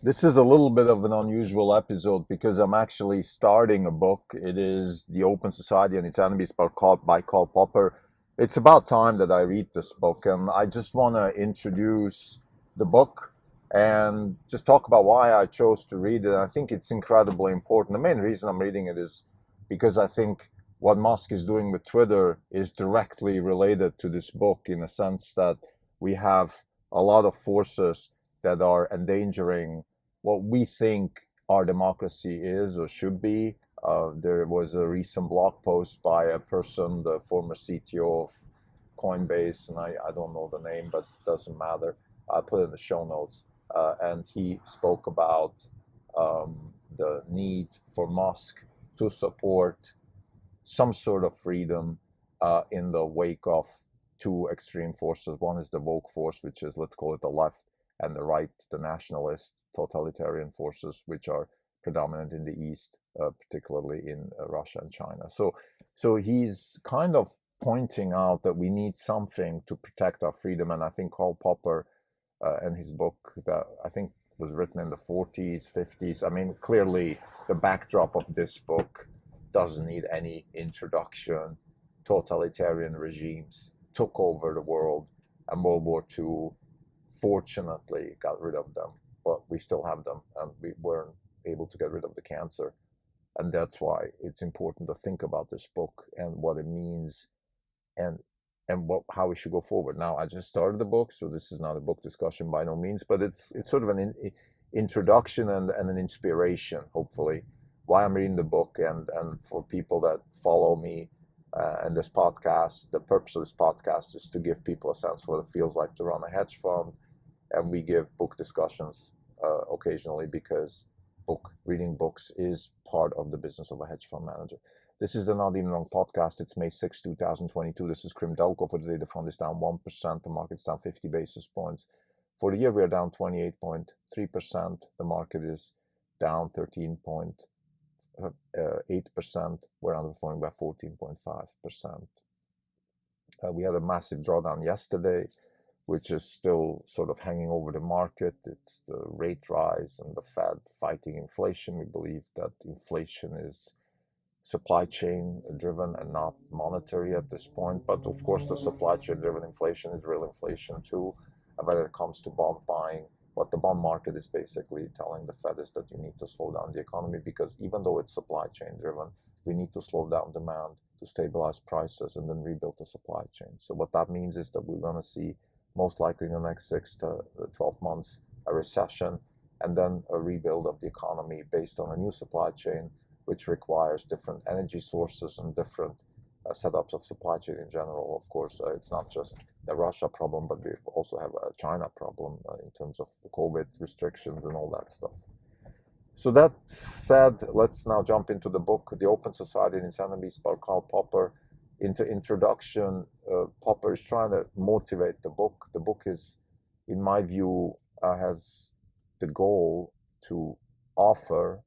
This is a little bit of an unusual episode because I'm actually starting a book. It is The Open Society and its Enemies by Karl Popper. It's about time that I read this book, and I just want to introduce the book and just talk about why I chose to read it. I think it's incredibly important. The main reason I'm reading it is because I think what Musk is doing with Twitter is directly related to this book in a sense that we have a lot of forces that are endangering what we think our democracy is or should be. There was a recent blog post by a person, the former CTO of Coinbase, and I don't know the name, but it doesn't matter. I put it in the show notes. And he spoke about the need for Musk to support some sort of freedom in the wake of two extreme forces. One is the woke force, which is, let's call it the left, and the right, the nationalist, totalitarian forces, which are predominant in the East, particularly in Russia and China. So he's kind of pointing out that we need something to protect our freedom. And I think Karl Popper and his book that I think was written in the 40s, 50s. I mean, clearly the backdrop of this book doesn't need any introduction. Totalitarian regimes took over the world, and World War II fortunately got rid of them, but we still have them, and we weren't able to get rid of the cancer. And that's why it's important to think about this book and what it means, and how we should go forward. Now, I just started the book, so this is not a book discussion by no means, but it's sort of an introduction and an inspiration, hopefully, why I'm reading the book, and for people that follow me and this podcast. The purpose of this podcast is to give people a sense for what it feels like to run a hedge fund, and we give book discussions occasionally because reading books is part of the business of a hedge fund manager. This is the Not Even Wrong podcast. It's May 6, 2022. This is Krim Delko. For today, the fund is down 1%. The market's down 50 basis points. For the year, we are down 28.3%. The market is down 13.8%. We're underperforming by 14.5%. We had a massive drawdown yesterday, which is still sort of hanging over the market. It's the rate rise and the Fed fighting inflation. We believe that inflation is supply chain driven and not monetary at this point. But of course, the supply chain driven inflation is real inflation too. When it comes to bond buying, what the bond market is basically telling the Fed is that you need to slow down the economy, because even though it's supply chain driven, we need to slow down demand to stabilize prices and then rebuild the supply chain. So what that means is that we're going to see, most likely in the next 6 to 12 months, a recession and then a rebuild of the economy based on a new supply chain, which requires different energy sources and different setups of supply chain in general. Of course, it's not just the Russia problem, but we also have a China problem in terms of COVID restrictions and all that stuff. So that said, let's now jump into the book, The Open Society and its Enemies by Karl Popper. Into introduction, Popper is trying to motivate the book. The book is, in my view, has the goal to offer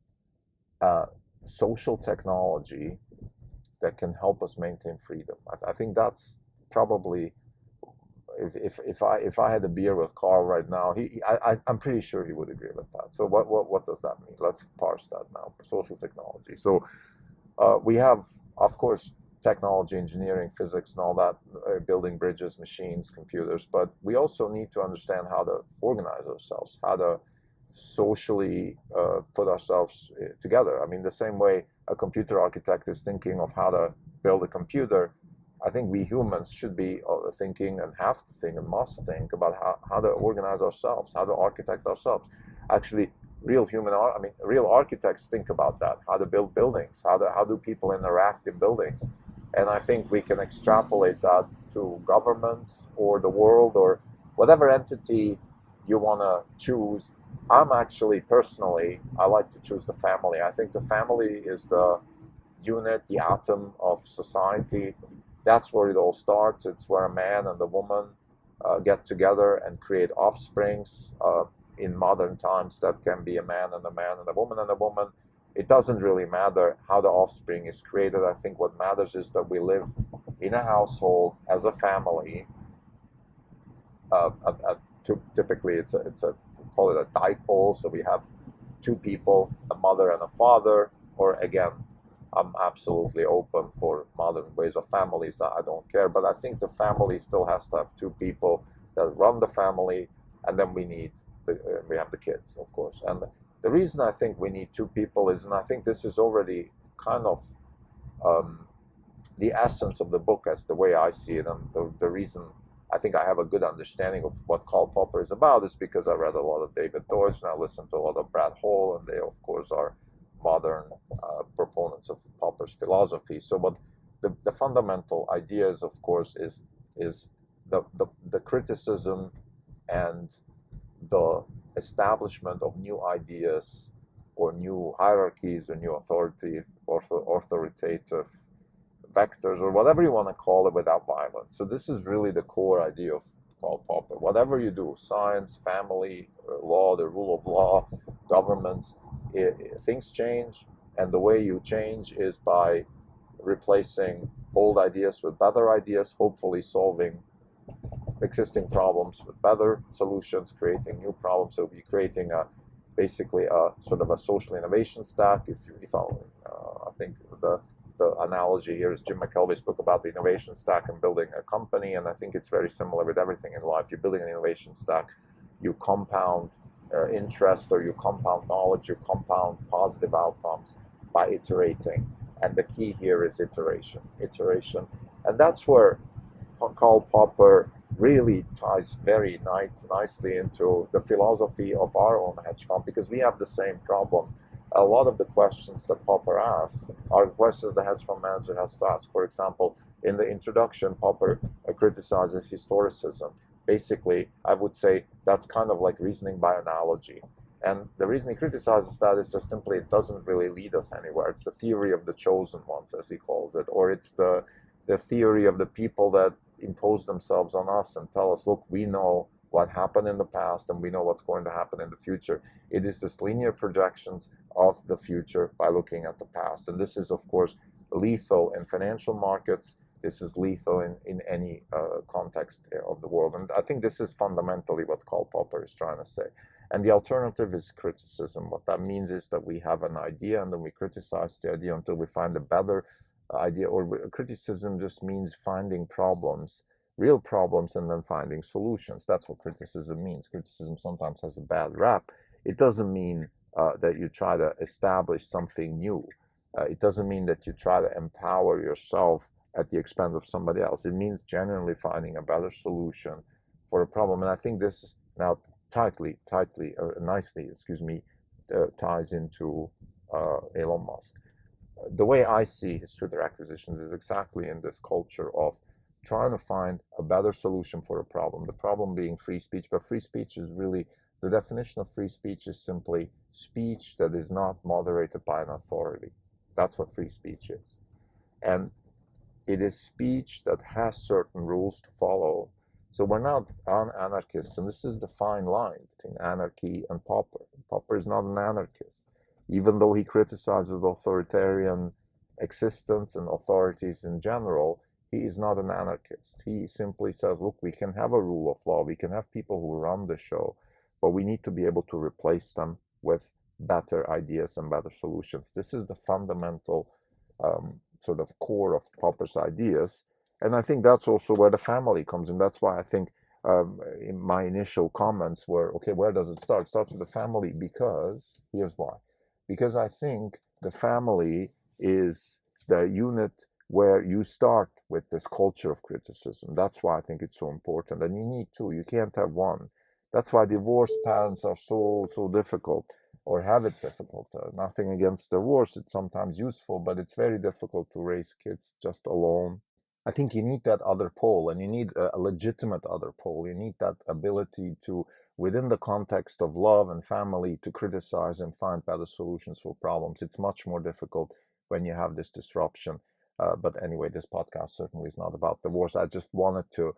social technology that can help us maintain freedom. I think that's probably, if I had a beer with Carl right now, I'm pretty sure he would agree with that. So what does that mean? Let's parse that now. Social technology. So we have, of course, technology, engineering, physics, and all that, building bridges, machines, computers. But we also need to understand how to organize ourselves, how to socially put ourselves together. I mean, the same way a computer architect is thinking of how to build a computer, I think we humans should be thinking and have to think and must think about how to organize ourselves, how to architect ourselves. Actually, real architects think about that, how to build buildings, how do people interact in buildings. And I think we can extrapolate that to governments or the world or whatever entity you want to choose. I'm actually personally, I like to choose the family. I think the family is the unit, the atom of society. That's where it all starts. It's where a man and a woman get together and create offsprings. In modern times, that can be a man and a woman and a woman. It doesn't really matter how the offspring is created. I think what matters is that we live in a household as a family. Typically, it's a call it a dipole. So we have two people, a mother and a father, or again, I'm absolutely open for modern ways of families. I don't care, but I think the family still has to have two people that run the family, and then we have the kids, of course. And the reason I think we need two people is, and I think this is already kind of the essence of the book as the way I see it, and the reason I think I have a good understanding of what Karl Popper is about is because I read a lot of David Deutsch and I listened to a lot of Brad Hall, and they of course are modern proponents of Popper's philosophy. So, but the fundamental ideas, of course, is the criticism and the establishment of new ideas or new hierarchies or new authoritative vectors or whatever you want to call it without violence. So this is really the core idea of Karl Popper. Whatever you do, science, family, law, the rule of law, governments, things change, and the way you change is by replacing old ideas with better ideas, hopefully solving existing problems with better solutions, creating new problems. So we're creating basically a sort of a social innovation stack. I think the analogy here is Jim McKelvey's book about the innovation stack and building a company, and I think it's very similar with everything in life. You're building an innovation stack, you compound interest, or you compound knowledge, you compound positive outcomes by iterating. And the key here is iteration. And that's where Karl Popper really ties very nicely into the philosophy of our own hedge fund, because we have the same problem. A lot of the questions that Popper asks are questions the hedge fund manager has to ask. For example, in the introduction, Popper criticizes historicism. Basically, I would say that's kind of like reasoning by analogy. And the reason he criticizes that is just simply it doesn't really lead us anywhere. It's the theory of the chosen ones, as he calls it, or it's the theory of the people that impose themselves on us and tell us, look, we know what happened in the past and we know what's going to happen in the future. It is this linear projections of the future by looking at the past. And this is, of course, lethal in financial markets. This is lethal in any context of the world. And I think this is fundamentally what Karl Popper is trying to say. And the alternative is criticism. What that means is that we have an idea and then we criticize the idea until we find a better idea. Or criticism just means finding problems, real problems, and then finding solutions. That's what criticism means. Criticism sometimes has a bad rap. It doesn't mean that you try to establish something new. It doesn't mean that you try to empower yourself at the expense of somebody else. It means genuinely finding a better solution for a problem. And I think this now nicely ties into Elon Musk. The way I see his Twitter acquisitions is exactly in this culture of trying to find a better solution for a problem. The problem being free speech, but free speech is really, the definition of free speech is simply speech that is not moderated by an authority. That's what free speech is. And it is speech that has certain rules to follow. So we're not anarchists, and this is the fine line between anarchy and Popper. Popper is not an anarchist, even though he criticizes authoritarian existence and authorities in general. He is not an anarchist. He simply says, look, we can have a rule of law, we can have people who run the show, but we need to be able to replace them with better ideas and better solutions. This is the fundamental sort of core of Popper's ideas. And I think that's also where the family comes in. That's why I think in my initial comments were, okay, where does it start? It starts with the family, because, here's why. Because I think the family is the unit where you start with this culture of criticism. That's why I think it's so important. And you need two. You can't have one. That's why divorced parents are so difficult, or have it difficult. Nothing against divorce. It's sometimes useful, but it's very difficult to raise kids just alone. I think you need that other pole, and you need a legitimate other pole. You need that ability to, within the context of love and family, to criticize and find better solutions for problems. It's much more difficult when you have this disruption. But anyway, this podcast certainly is not about divorce. I just wanted to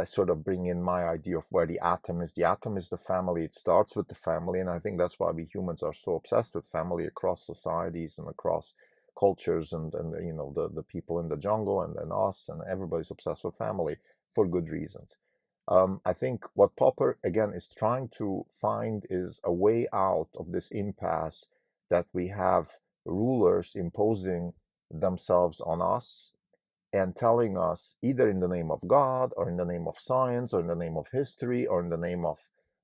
sort of bring in my idea of where the atom is. The atom is the family. It starts with the family, and I think that's why we humans are so obsessed with family across societies and across cultures, and you know, the people in the jungle and us, and everybody's obsessed with family for good reasons. I think what Popper, again, is trying to find is a way out of this impasse that we have rulers imposing themselves on us and telling us, either in the name of God or in the name of science or in the name of history or in the name of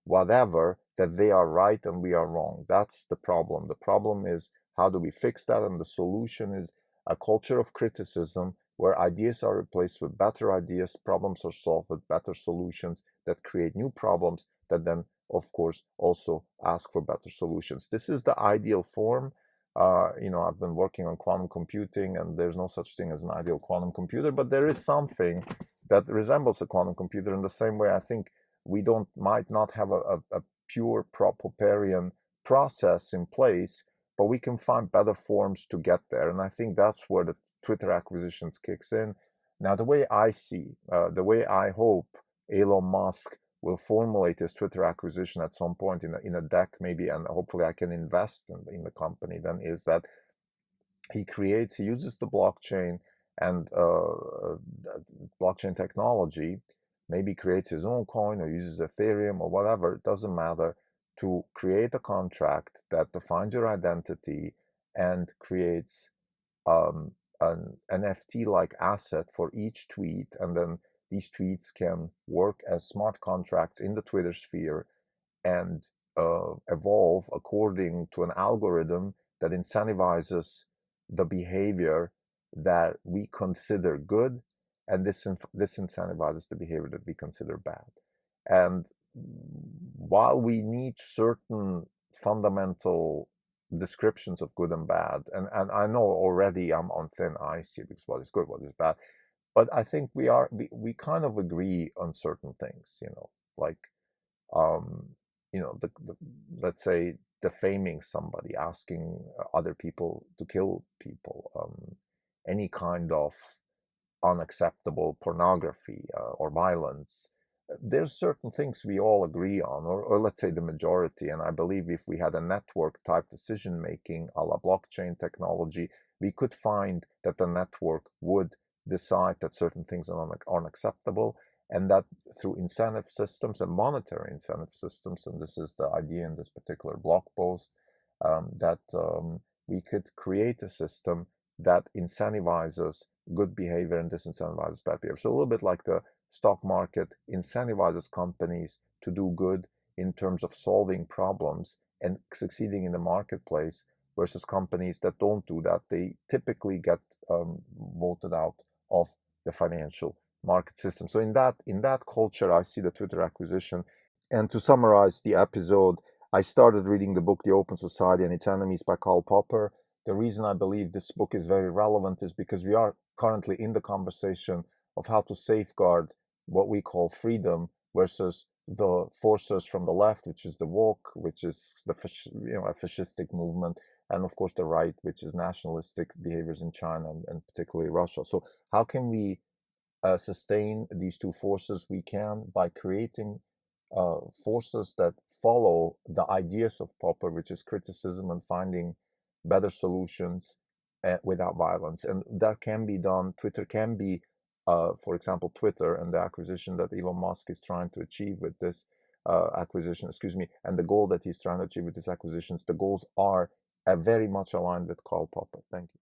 whatever, that they are right and we are wrong. That's the problem. The problem is, how do we fix that? And the solution is a culture of criticism where ideas are replaced with better ideas, problems are solved with better solutions that create new problems that then, of course, also ask for better solutions. This is the ideal form. I've been working on quantum computing, and there's no such thing as an ideal quantum computer, but there is something that resembles a quantum computer in the same way. I think we might not have a pure Popperian process in place, but we can find better forms to get there. And I think that's where the Twitter acquisitions kicks in. Now, the way I hope Elon Musk will formulate his Twitter acquisition at some point in a deck, maybe, and hopefully I can invest in the company, then is that he uses the blockchain and blockchain technology, maybe creates his own coin or uses Ethereum or whatever, it doesn't matter, to create a contract that defines your identity and creates an NFT-like asset for each tweet, and then these tweets can work as smart contracts in the Twitter sphere and evolve according to an algorithm that incentivizes the behavior that we consider good, and this incentivizes the behavior that we consider bad. And while we need certain fundamental descriptions of good and bad, and I know already I'm on thin ice here, because what is good, what is bad, but I think we kind of agree on certain things, like the let's say defaming somebody, asking other people to kill people, any kind of unacceptable pornography or violence. There's certain things we all agree on, or let's say the majority. And I believe if we had a network type decision making a la blockchain technology, we could find that the network would decide that certain things are unacceptable, and that through incentive systems and monetary incentive systems, and this is the idea in this particular blog post, that we could create a system that incentivizes good behavior and disincentivizes bad behavior. So a little bit like the stock market incentivizes companies to do good in terms of solving problems and succeeding in the marketplace, versus companies that don't do that, they typically get voted out of the financial market system. So in that culture, I see the Twitter acquisition. And to summarize the episode, I started reading the book The Open Society and Its Enemies by Karl Popper. The reason I believe this book is very relevant is because we are currently in the conversation of how to safeguard what we call freedom versus the forces from the left, which is the woke, which is a fascistic movement, and of course the right, which is nationalistic behaviors in China and particularly Russia. So how can we sustain these two forces? We can by creating forces that follow the ideas of Popper, which is criticism and finding better solutions without violence. And that can be done. Twitter can be, for example, Twitter and the acquisition that Elon Musk is trying to achieve with this acquisition, and the goal that he's trying to achieve with these acquisitions, the goals are very much aligned with Karl Popper. Thank you.